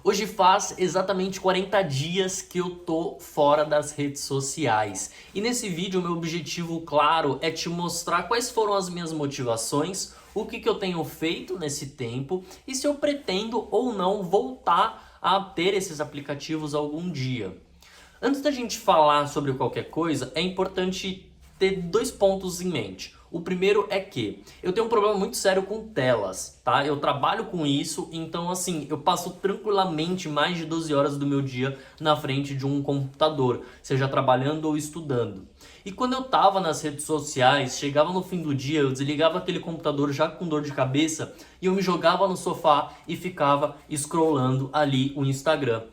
Hoje faz exatamente 40 dias que eu tô fora das redes sociais. E nesse vídeo o meu objetivo, claro, é te mostrar quais foram as minhas motivações, o que eu tenho feito nesse tempo e se eu pretendo ou não voltar a ter esses aplicativos algum dia. Antes da gente falar sobre qualquer coisa, é importante ter dois pontos em mente. O primeiro é que eu tenho um problema muito sério com telas, tá? Eu trabalho com isso, então assim, eu passo tranquilamente mais de 12 horas do meu dia na frente de um computador, seja trabalhando ou estudando. E quando eu tava nas redes sociais, chegava no fim do dia, eu desligava aquele computador já com dor de cabeça e eu me jogava no sofá e ficava scrollando ali o Instagram.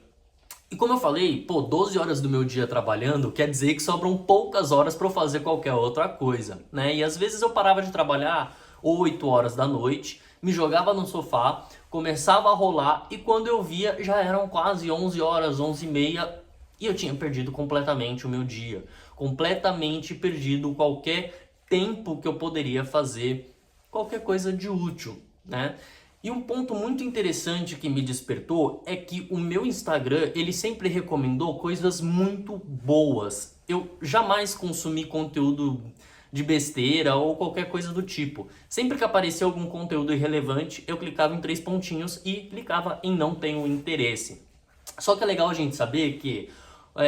E como eu falei, 12 horas do meu dia trabalhando quer dizer que sobram poucas horas para eu fazer qualquer outra coisa, né? E às vezes eu parava de trabalhar 8 horas da noite, me jogava no sofá, começava a rolar e quando eu via já eram quase 11 horas, 11 e meia e eu tinha perdido completamente o meu dia. Completamente perdido qualquer tempo que eu poderia fazer qualquer coisa de útil, né? E um ponto muito interessante que me despertou é que o meu Instagram, ele sempre recomendou coisas muito boas. Eu jamais consumi conteúdo de besteira ou qualquer coisa do tipo. Sempre que aparecia algum conteúdo irrelevante, eu clicava em 3 pontinhos e clicava em não tenho interesse. Só que é legal a gente saber que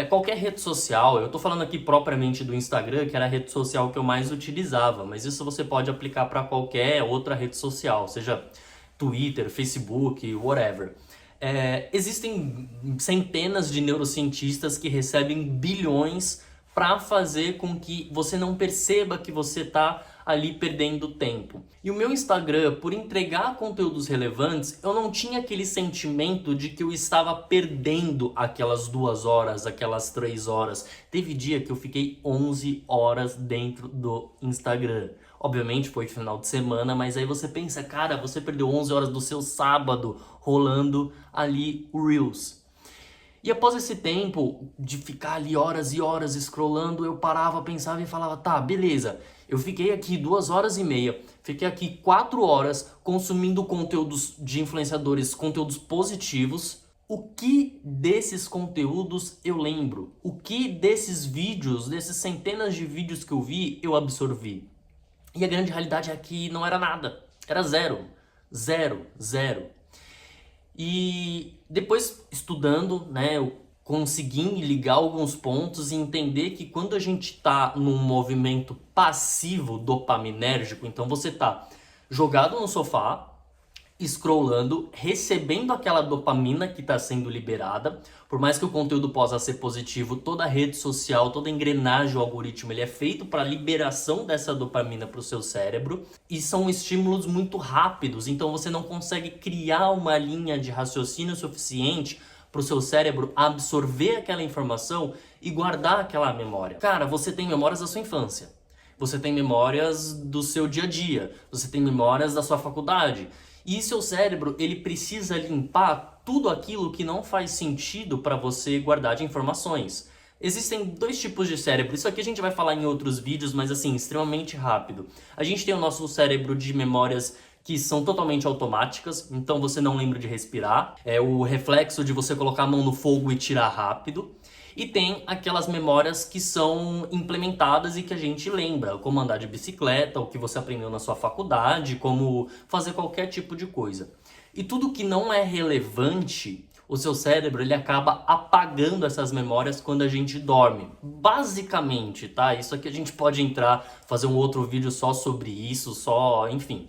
qualquer rede social, eu tô falando aqui propriamente do Instagram, que era a rede social que eu mais utilizava, mas isso você pode aplicar para qualquer outra rede social, seja Twitter, Facebook, whatever. Existem centenas de neurocientistas que recebem bilhões para fazer com que você não perceba que você está ali perdendo tempo. E o meu Instagram, por entregar conteúdos relevantes, eu não tinha aquele sentimento de que eu estava perdendo aquelas 2 horas, aquelas 3 horas. Teve dia que eu fiquei 11 horas dentro do Instagram. Obviamente foi final de semana, mas aí você pensa, cara, você perdeu 11 horas do seu sábado rolando ali o Reels. E após esse tempo de ficar ali horas e horas scrollando, eu parava, pensava e falava, tá, beleza, eu fiquei aqui 2 horas e meia, fiquei aqui 4 horas consumindo conteúdos de influenciadores, conteúdos positivos. O que desses conteúdos eu lembro? O que desses vídeos, desses centenas de vídeos que eu vi, eu absorvi? E a grande realidade é que não era nada, era zero, zero, zero. E depois estudando, né, eu consegui ligar alguns pontos e entender que quando a gente está num movimento passivo dopaminérgico, então você está jogado no sofá, scrollando, recebendo aquela dopamina que está sendo liberada. Por mais que o conteúdo possa ser positivo, toda rede social, toda engrenagem, o algoritmo, ele é feito para liberação dessa dopamina para o seu cérebro. E são estímulos muito rápidos, então você não consegue criar uma linha de raciocínio suficiente para o seu cérebro absorver aquela informação e guardar aquela memória. Cara, você tem memórias da sua infância. Você tem memórias do seu dia a dia. Você tem memórias da sua faculdade. E seu cérebro, ele precisa limpar tudo aquilo que não faz sentido para você guardar de informações. Existem 2 tipos de cérebro. Isso aqui a gente vai falar em outros vídeos, mas assim, extremamente rápido. A gente tem o nosso cérebro de memórias que são totalmente automáticas, então você não lembra de respirar. É o reflexo de você colocar a mão no fogo e tirar rápido. E tem aquelas memórias que são implementadas e que a gente lembra, como andar de bicicleta, o que você aprendeu na sua faculdade, como fazer qualquer tipo de coisa. E tudo que não é relevante, o seu cérebro ele acaba apagando essas memórias quando a gente dorme. Basicamente, tá? Isso aqui a gente pode entrar, fazer um outro vídeo só sobre isso, enfim.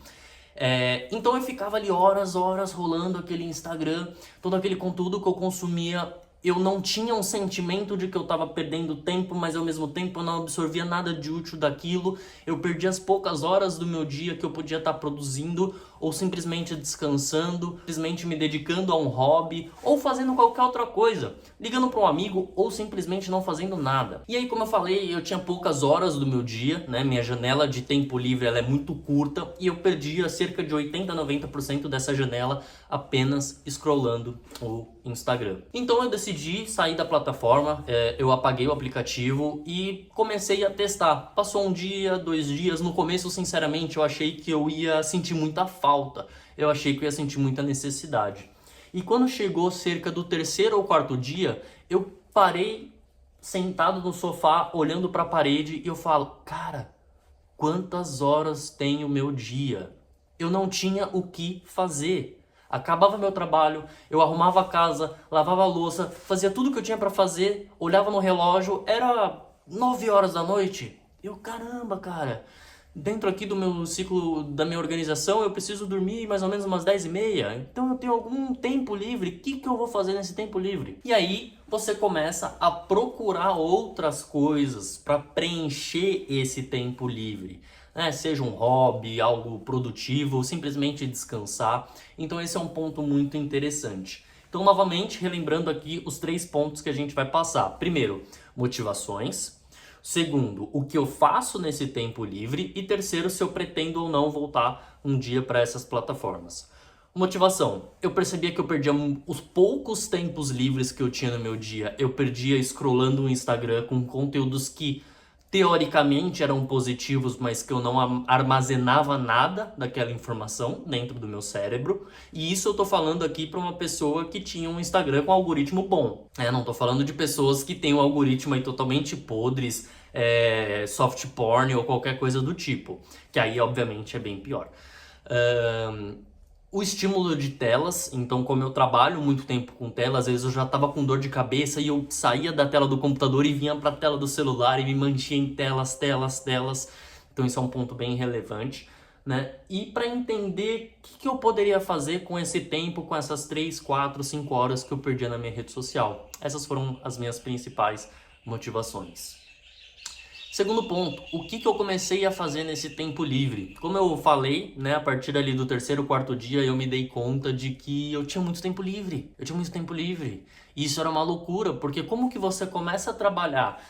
Então eu ficava ali horas rolando aquele Instagram, todo aquele conteúdo que eu consumia. Eu não tinha um sentimento de que eu estava perdendo tempo, mas ao mesmo tempo eu não absorvia nada de útil daquilo. Eu perdi as poucas horas do meu dia que eu podia estar produzindo, ou simplesmente descansando, simplesmente me dedicando a um hobby, ou fazendo qualquer outra coisa, ligando para um amigo, ou simplesmente não fazendo nada. E aí, como eu falei, eu tinha poucas horas do meu dia, né? Minha janela de tempo livre ela é muito curta, e eu perdia cerca de 80 a 90% dessa janela apenas scrollando o Instagram. Então eu decidi sair da plataforma, eu apaguei o aplicativo e comecei a testar. Passou 1 dia, 2 dias, no começo sinceramente eu achei que eu ia sentir muita falta, eu achei que eu ia sentir muita necessidade. E quando chegou cerca do terceiro ou quarto dia, eu parei sentado no sofá, olhando para a parede e eu falo, cara, quantas horas tem o meu dia? Eu não tinha o que fazer. Acabava meu trabalho, eu arrumava a casa, lavava a louça, fazia tudo o que eu tinha para fazer, olhava no relógio, era 9 horas da noite. Eu, caramba, cara, dentro aqui do meu ciclo, da minha organização, eu preciso dormir mais ou menos umas 10h30. Então eu tenho algum tempo livre, o que eu vou fazer nesse tempo livre? E aí você começa a procurar outras coisas para preencher esse tempo livre. Seja um hobby, algo produtivo, ou simplesmente descansar. Então esse é um ponto muito interessante. Então, novamente, relembrando aqui os 3 pontos que a gente vai passar. Primeiro, motivações. Segundo, o que eu faço nesse tempo livre. E terceiro, se eu pretendo ou não voltar um dia para essas plataformas. Motivação. Eu percebia que eu perdia os poucos tempos livres que eu tinha no meu dia. Eu perdia scrollando o Instagram com conteúdos que teoricamente eram positivos, mas que eu não armazenava nada daquela informação dentro do meu cérebro. E isso eu tô falando aqui para uma pessoa que tinha um Instagram com algoritmo bom. Não tô falando de pessoas que têm um algoritmo aí totalmente podres, soft porn ou qualquer coisa do tipo. Que aí, obviamente, é bem pior. O estímulo de telas, então como eu trabalho muito tempo com tela, às vezes eu já estava com dor de cabeça e eu saía da tela do computador e vinha para a tela do celular e me mantinha em telas. Então isso é um ponto bem relevante, né? E para entender o que eu poderia fazer com esse tempo, com essas 3, 4, 5 horas que eu perdia na minha rede social. Essas foram as minhas principais motivações. Segundo ponto, o que eu comecei a fazer nesse tempo livre? Como eu falei, né, a partir ali do terceiro, quarto dia, eu me dei conta de que eu tinha muito tempo livre. E isso era uma loucura, porque como que você começa a trabalhar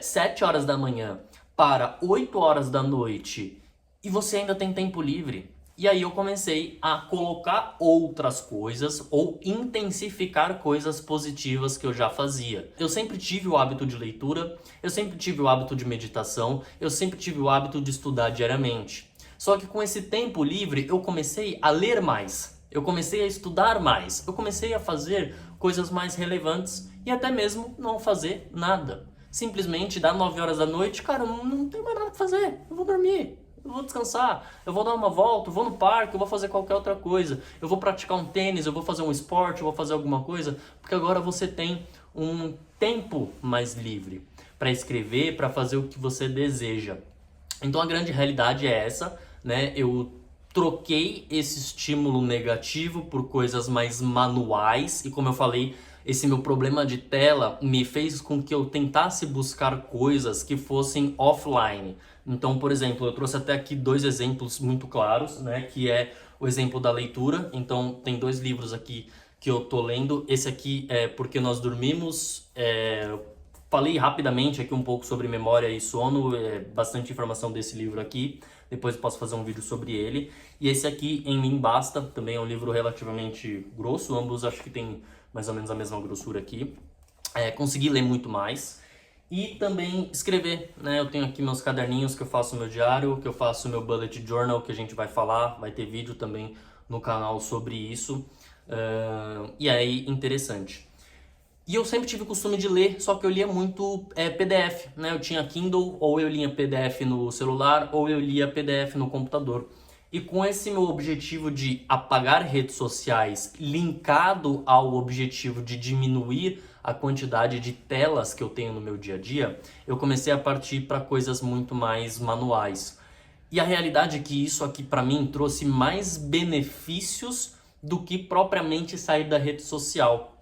7 horas da manhã para 8 horas da noite e você ainda tem tempo livre? E aí eu comecei a colocar outras coisas ou intensificar coisas positivas que eu já fazia. Eu sempre tive o hábito de leitura, eu sempre tive o hábito de meditação, eu sempre tive o hábito de estudar diariamente. Só que com esse tempo livre eu comecei a ler mais, eu comecei a estudar mais, eu comecei a fazer coisas mais relevantes e até mesmo não fazer nada. Simplesmente dar 9 horas da noite, cara, não tenho mais nada pra fazer, eu vou dormir. Eu vou descansar, eu vou dar uma volta, eu vou no parque, eu vou fazer qualquer outra coisa. Eu vou praticar um tênis, eu vou fazer um esporte, eu vou fazer alguma coisa. Porque agora você tem um tempo mais livre para escrever, para fazer o que você deseja. Então a grande realidade é essa, né? Eu troquei esse estímulo negativo por coisas mais manuais. E como eu falei, esse meu problema de tela me fez com que eu tentasse buscar coisas que fossem offline. Então, por exemplo, eu trouxe até aqui 2 exemplos muito claros, né? Que é o exemplo da leitura. Então, tem 2 livros aqui que eu tô lendo. Esse aqui é Porque Nós Dormimos. Falei rapidamente aqui um pouco sobre memória e sono, bastante informação desse livro aqui. Depois eu posso fazer um vídeo sobre ele. E esse aqui, Em Mim Basta, também é um livro relativamente grosso. Ambos acho que tem mais ou menos a mesma grossura aqui. Consegui ler muito mais. E também escrever, né? Eu tenho aqui meus caderninhos que eu faço meu diário, que eu faço meu bullet journal, que a gente vai falar. Vai ter vídeo também no canal sobre isso. E aí, interessante. E eu sempre tive o costume de ler, só que eu lia muito PDF, né? Eu tinha Kindle, ou eu lia PDF no celular, ou eu lia PDF no computador. E com esse meu objetivo de apagar redes sociais linkado ao objetivo de diminuir a quantidade de telas que eu tenho no meu dia a dia, eu comecei a partir para coisas muito mais manuais. E a realidade é que isso aqui para mim trouxe mais benefícios do que propriamente sair da rede social.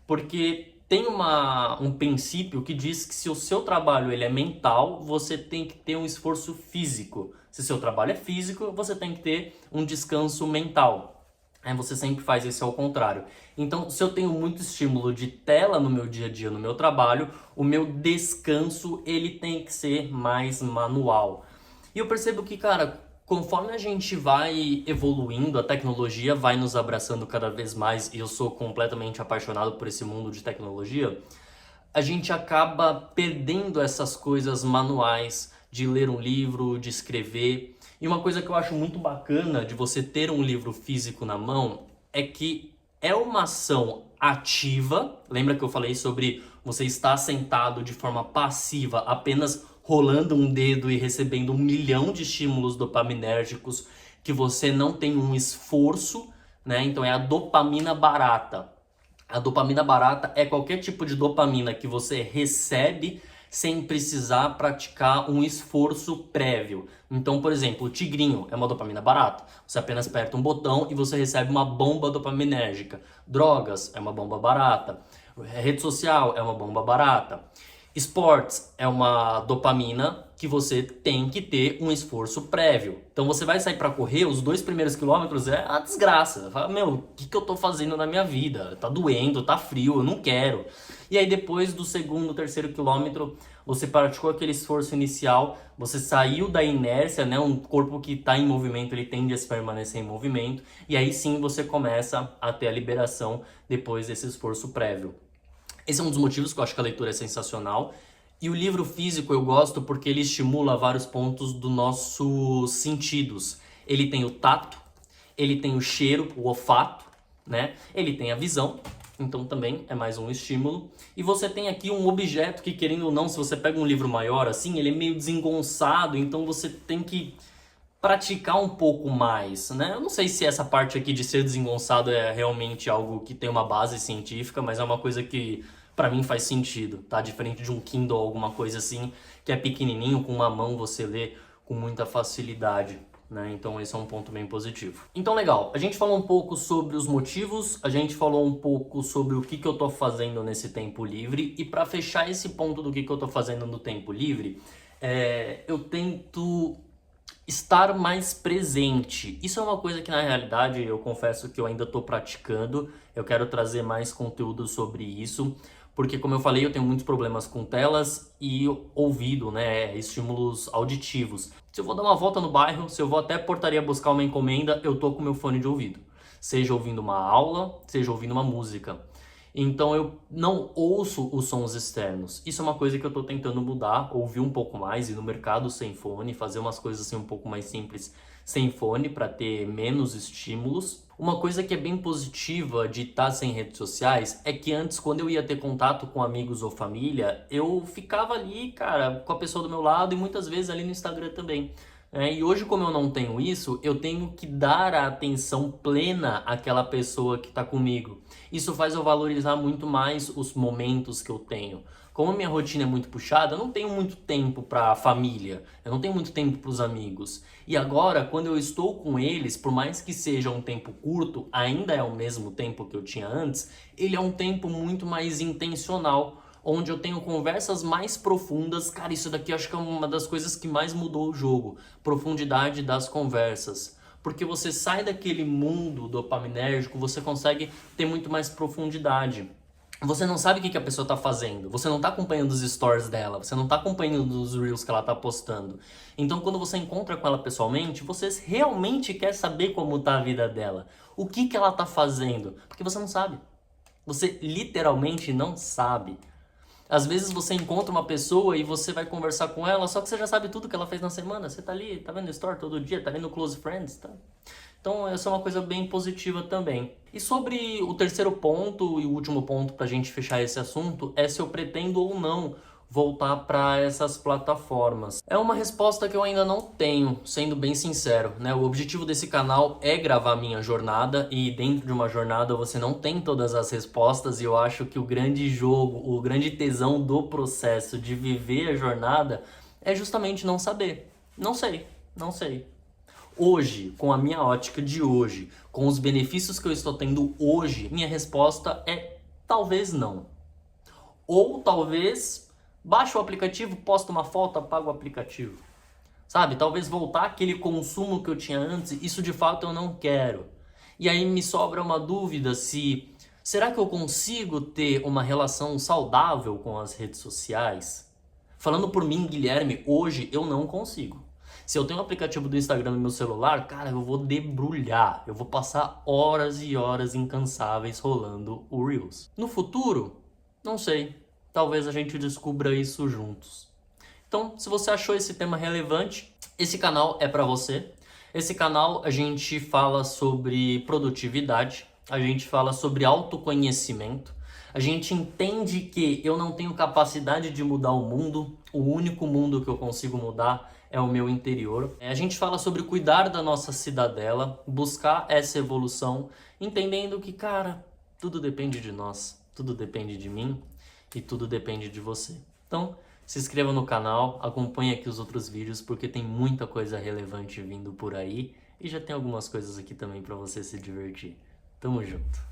Porque tem um princípio que diz que se o seu trabalho ele é mental, você tem que ter um esforço físico. Se seu trabalho é físico, você tem que ter um descanso mental. Você sempre faz isso ao contrário. Então, se eu tenho muito estímulo de tela no meu dia a dia, no meu trabalho, o meu descanso ele tem que ser mais manual. E eu percebo que, cara, conforme a gente vai evoluindo, a tecnologia vai nos abraçando cada vez mais, e eu sou completamente apaixonado por esse mundo de tecnologia, a gente acaba perdendo essas coisas manuais de ler um livro, de escrever. E uma coisa que eu acho muito bacana de você ter um livro físico na mão é que é uma ação ativa. Lembra que eu falei sobre você estar sentado de forma passiva, apenas rolando um dedo e recebendo 1 milhão de estímulos dopaminérgicos que você não tem um esforço, né? Então é a dopamina barata. A dopamina barata é qualquer tipo de dopamina que você recebe sem precisar praticar um esforço prévio. Então, por exemplo, o tigrinho é uma dopamina barata. Você apenas aperta um botão e você recebe uma bomba dopaminérgica. Drogas é uma bomba barata. Rede social é uma bomba barata. Esportes é uma dopamina que você tem que ter um esforço prévio. Então você vai sair para correr, os 2 primeiros quilômetros é a desgraça. Fala, meu, o que eu tô fazendo na minha vida? Tá doendo, tá frio, eu não quero. E aí depois do segundo, terceiro quilômetro, você praticou aquele esforço inicial, você saiu da inércia, né? Um corpo que está em movimento, ele tende a se permanecer em movimento. E aí sim você começa a ter a liberação depois desse esforço prévio. Esse é um dos motivos que eu acho que a leitura é sensacional. E o livro físico eu gosto porque ele estimula vários pontos dos nossos sentidos. Ele tem o tato, ele tem o cheiro, o olfato, né? Ele tem a visão, então também é mais um estímulo. E você tem aqui um objeto que, querendo ou não, se você pega um livro maior assim, ele é meio desengonçado, então você tem que praticar um pouco mais, né? Eu não sei se essa parte aqui de ser desengonçado é realmente algo que tem uma base científica, mas é uma coisa que pra mim faz sentido, tá? Diferente de um Kindle ou alguma coisa assim, que é pequenininho, com uma mão você lê com muita facilidade, né? Então esse é um ponto bem positivo. Então legal, a gente falou um pouco sobre os motivos, a gente falou um pouco sobre o que eu tô fazendo nesse tempo livre, e pra fechar esse ponto do que eu tô fazendo no tempo livre, eu tento estar mais presente. Isso é uma coisa que na realidade eu confesso que eu ainda estou praticando. Eu quero trazer mais conteúdo sobre isso, porque como eu falei, eu tenho muitos problemas com telas e ouvido, né, estímulos auditivos. Se eu vou dar uma volta no bairro, se eu vou até a portaria buscar uma encomenda, eu tô com meu fone de ouvido. Seja ouvindo uma aula, seja ouvindo uma música. Então eu não ouço os sons externos. Isso é uma coisa que eu estou tentando mudar, ouvir um pouco mais, ir no mercado sem fone, fazer umas coisas assim um pouco mais simples sem fone para ter menos estímulos. Uma coisa que é bem positiva de estar sem redes sociais é que antes, quando eu ia ter contato com amigos ou família, eu ficava ali, cara, com a pessoa do meu lado e muitas vezes ali no Instagram também. E hoje, como eu não tenho isso, eu tenho que dar a atenção plena àquela pessoa que está comigo. Isso faz eu valorizar muito mais os momentos que eu tenho. Como a minha rotina é muito puxada, eu não tenho muito tempo para a família, eu não tenho muito tempo para os amigos. E agora, quando eu estou com eles, por mais que seja um tempo curto, ainda é o mesmo tempo que eu tinha antes, ele é um tempo muito mais intencional, onde eu tenho conversas mais profundas. Cara, isso daqui acho que é uma das coisas que mais mudou o jogo, profundidade das conversas. Porque você sai daquele mundo dopaminérgico, você consegue ter muito mais profundidade. Você não sabe o que a pessoa está fazendo, você não está acompanhando os stories dela, você não está acompanhando os reels que ela está postando. Então, quando você encontra com ela pessoalmente, você realmente quer saber como está a vida dela, o que ela está fazendo, porque você não sabe. Você literalmente não sabe. Às vezes você encontra uma pessoa e você vai conversar com ela, só que você já sabe tudo que ela fez na semana. Você tá ali, tá vendo o story todo dia, tá vendo Close Friends, tá? Então essa é uma coisa bem positiva também. E sobre o terceiro ponto e o último ponto pra gente fechar esse assunto, é se eu pretendo ou não voltar para essas plataformas. É uma resposta que eu ainda não tenho, sendo bem sincero, né? O objetivo desse canal é gravar minha jornada, e dentro de uma jornada você não tem todas as respostas, e eu acho que o grande jogo, o grande tesão do processo de viver a jornada é justamente não saber. Não sei, não sei. Hoje, com a minha ótica de hoje, com os benefícios que eu estou tendo hoje, minha resposta é talvez não. Ou talvez baixa o aplicativo, posta uma foto, apaga o aplicativo. Sabe? Talvez voltar aquele consumo que eu tinha antes, isso de fato eu não quero. E aí me sobra uma dúvida se... será que eu consigo ter uma relação saudável com as redes sociais? Falando por mim, Guilherme, hoje eu não consigo. Se eu tenho um aplicativo do Instagram no meu celular, cara, eu vou debrulhar. Eu vou passar horas e horas incansáveis rolando o Reels. No futuro, não sei. Talvez a gente descubra isso juntos. Então, se você achou esse tema relevante, esse canal é para você. Esse canal a gente fala sobre produtividade, a gente fala sobre autoconhecimento, a gente entende que eu não tenho capacidade de mudar o mundo, o único mundo que eu consigo mudar é o meu interior. A gente fala sobre cuidar da nossa cidadela, buscar essa evolução, entendendo que, cara, tudo depende de nós, tudo depende de mim e tudo depende de você. Então, se inscreva no canal, acompanhe aqui os outros vídeos porque tem muita coisa relevante vindo por aí e já tem algumas coisas aqui também para você se divertir. Tamo junto!